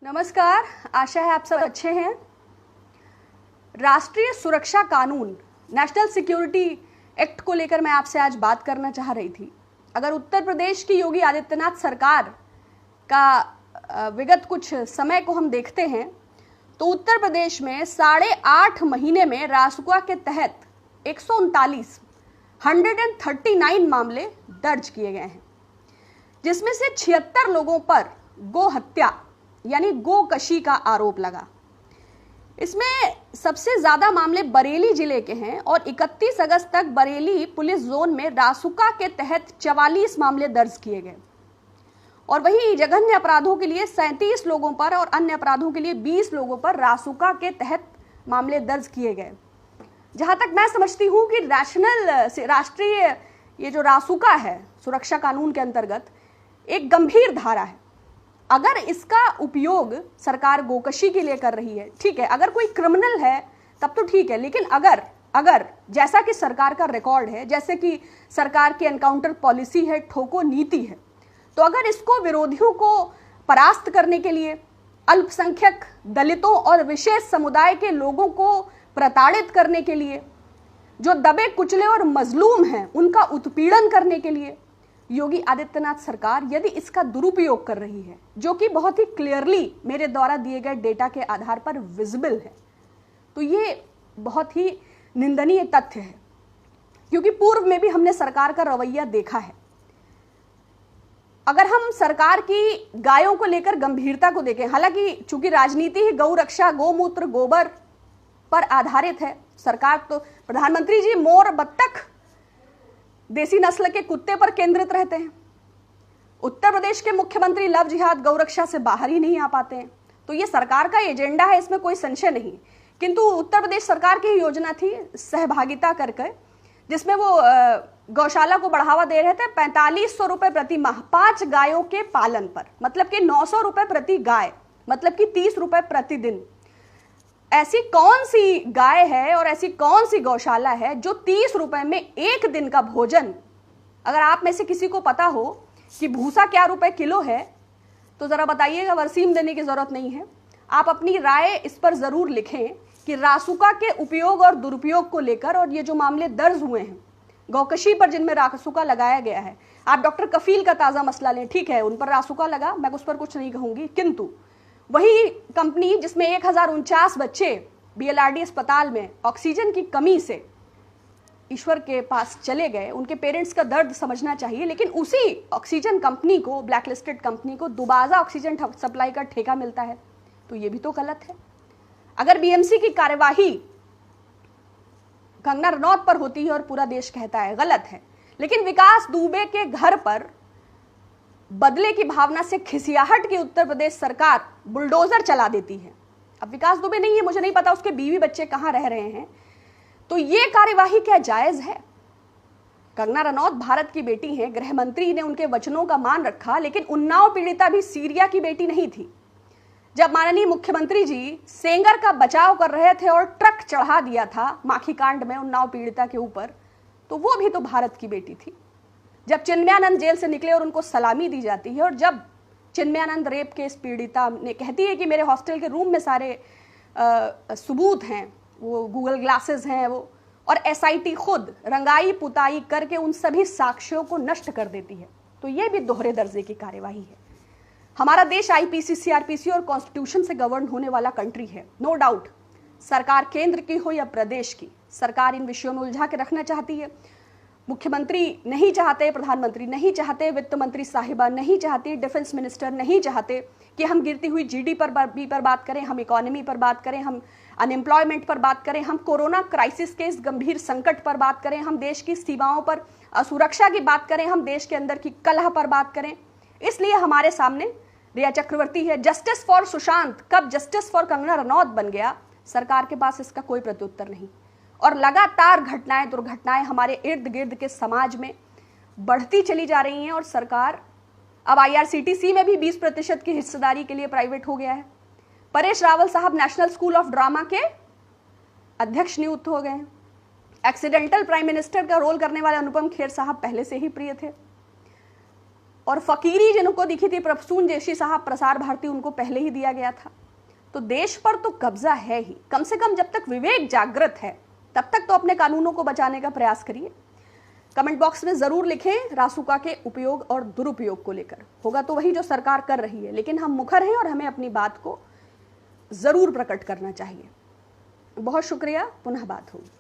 नमस्कार, आशा है आप सब अच्छे हैं। राष्ट्रीय सुरक्षा कानून नेशनल सिक्योरिटी एक्ट को लेकर मैं आपसे आज बात करना चाह रही थी। अगर उत्तर प्रदेश की योगी आदित्यनाथ सरकार का विगत कुछ समय को हम देखते हैं तो उत्तर प्रदेश में 8.5 महीने में रासुका के तहत 139 मामले दर्ज किए गए हैं, जिसमें से 76 लोगों पर गो हत्या यानी गोकशी का आरोप लगा। इसमें सबसे ज्यादा मामले बरेली जिले के हैं और 31 अगस्त तक बरेली पुलिस जोन में रासुका के तहत 44 मामले दर्ज किए गए और वहीं जघन्य अपराधों के लिए 37 लोगों पर और अन्य अपराधों के लिए 20 लोगों पर रासुका के तहत मामले दर्ज किए गए। जहां तक मैं समझती हूं कि राष्ट्रीय ये जो रासुका है सुरक्षा कानून के अंतर्गत एक गंभीर धारा है। अगर इसका उपयोग सरकार गोकशी के लिए कर रही है, ठीक है, अगर कोई क्रिमिनल है तब तो ठीक है, लेकिन अगर जैसा कि सरकार का रिकॉर्ड है, जैसे कि सरकार की एनकाउंटर पॉलिसी है, ठोको नीति है, तो अगर इसको विरोधियों को परास्त करने के लिए, अल्पसंख्यक दलितों और विशेष समुदाय के लोगों को प्रताड़ित करने के लिए, जो दबे कुचले और मजलूम हैं उनका उत्पीड़न करने के लिए योगी आदित्यनाथ सरकार यदि इसका दुरुपयोग कर रही है, जो कि बहुत ही क्लियरली मेरे द्वारा दिए गए डेटा के आधार पर विजिबल है, तो ये बहुत ही निंदनीय तथ्य है। क्योंकि पूर्व में भी हमने सरकार का रवैया देखा है। अगर हम सरकार की गायों को लेकर गंभीरता को देखें, हालांकि चूंकि राजनीति ही गौ रक्षा, गौमूत्र, गोबर पर आधारित है, सरकार तो प्रधानमंत्री जी मोर, बत्तख, देसी नस्ल के कुत्ते पर केंद्रित रहते हैं। उत्तर प्रदेश के मुख्यमंत्री लव जिहाद गौरक्षा से बाहर ही नहीं आ पाते हैं, तो ये सरकार का एजेंडा है, इसमें कोई संशय नहीं। किंतु उत्तर प्रदेश सरकार की योजना थी सहभागिता करके, जिसमें वो गौशाला को बढ़ावा दे रहे थे 4500 रुपए प्रति माह 5 गायों के पालन पर, मतलब कि 900 रुपए प्रति गाय, मतलब कि 30 रुपए प्रतिदिन। ऐसी कौन सी गाय है और ऐसी कौन सी गौशाला है जो 30 रुपए में एक दिन का भोजन, अगर आप में से किसी को पता हो कि भूसा क्या रुपए किलो है तो जरा बताइएगा, वरसीम देने की जरूरत नहीं है। आप अपनी राय इस पर जरूर लिखें कि रासुका के उपयोग और दुरुपयोग को लेकर और ये जो मामले दर्ज हुए हैं गौकशी पर, जिनमें रासुका लगाया गया है। आप डॉक्टर कफील का ताजा मसला लें, ठीक है, उन पर रासुका लगा, मैं उस पर कुछ नहीं कहूंगी, किंतु वही कंपनी जिसमें 1049 बच्चे बीएलआरडी अस्पताल में ऑक्सीजन की कमी से ईश्वर के पास चले गए, उनके पेरेंट्स का दर्द समझना चाहिए, लेकिन उसी ऑक्सीजन कंपनी को, ब्लैकलिस्टेड कंपनी को दुबारा ऑक्सीजन सप्लाई का ठेका मिलता है, तो ये भी तो गलत है। अगर बीएमसी की कार्यवाही कंगना रनौत पर होती है और पूरा देश कहता है गलत है, लेकिन विकास दुबे के घर पर बदले की भावना से खिसियाहट की उत्तर प्रदेश सरकार बुलडोजर चला देती है। अब विकास दुबे नहीं है, मुझे नहीं पता उसके बीवी बच्चे कहां रह रहे हैं, तो ये कार्यवाही क्या जायज है? कंगना रनौत भारत की बेटी हैं, गृह मंत्री ने उनके वचनों का मान रखा, लेकिन उन्नाव पीड़िता भी सीरिया की बेटी नहीं थी। जब माननीय मुख्यमंत्री जी सेंगर का बचाव कर रहे थे और ट्रक चढ़ा दिया था माखी कांड में उन्नाव पीड़िता के ऊपर, तो वो भी तो भारत की बेटी थी। जब चिन्मयानंद जेल से निकले और उनको सलामी दी जाती है, और जब चिन्मयानंद रेप केस पीड़िता ने कहती है कि मेरे हॉस्टल के रूम में सारे सबूत हैं, वो गूगल ग्लासेस हैं वो, और एसआईटी खुद रंगाई पुताई करके उन सभी साक्ष्यों को नष्ट कर देती है, तो ये भी दोहरे दर्जे की कार्यवाही है। हमारा देश आईपीसी, सीआरपीसी और कॉन्स्टिट्यूशन से गवर्न होने वाला कंट्री है, नो डाउट। सरकार केंद्र की हो या प्रदेश की, सरकार इन विषयों में उलझा के रखना चाहती है। मुख्यमंत्री नहीं चाहते, प्रधानमंत्री नहीं चाहते, वित्त मंत्री साहिबा नहीं चाहती, डिफेंस मिनिस्टर नहीं चाहते कि हम गिरती हुई जीडीपी पर बात करें, हम इकोनॉमी पर बात करें, हम अनएम्प्लॉयमेंट पर बात करें, हम कोरोना क्राइसिस के इस गंभीर संकट पर बात करें, हम देश की सीमाओं पर असुरक्षा की बात करें, हम देश के अंदर की कलह पर बात करें। इसलिए हमारे सामने रिया चक्रवर्ती है। जस्टिस फॉर सुशांत कब जस्टिस फॉर कंगना रनौत बन गया, सरकार के पास इसका कोई प्रत्युत्तर नहीं। और लगातार घटनाएं, दुर्घटनाएं हमारे इर्द गिर्द के समाज में बढ़ती चली जा रही हैं और सरकार अब आईआरसीटीसी में भी 20% की हिस्सेदारी के लिए प्राइवेट हो गया है। परेश रावल साहब नेशनल स्कूल ऑफ ड्रामा के अध्यक्ष नियुक्त हो गए हैं। एक्सीडेंटल प्राइम मिनिस्टर का रोल करने वाले अनुपम खेर साहब पहले से ही प्रिय थे। और फकीरी जिनको दिखी थी प्रसून जोशी साहब, प्रसार भारती, उनको पहले ही दिया गया था। तो देश पर तो कब्जा है ही। कम से कम जब तक विवेक जागृत है तब तक तो अपने कानूनों को बचाने का प्रयास करिए। कमेंट बॉक्स में जरूर लिखें रासुका के उपयोग और दुरुपयोग को लेकर। होगा तो वही जो सरकार कर रही है, लेकिन हम मुखर हैं और हमें अपनी बात को जरूर प्रकट करना चाहिए। बहुत शुक्रिया, पुनः बात होगी।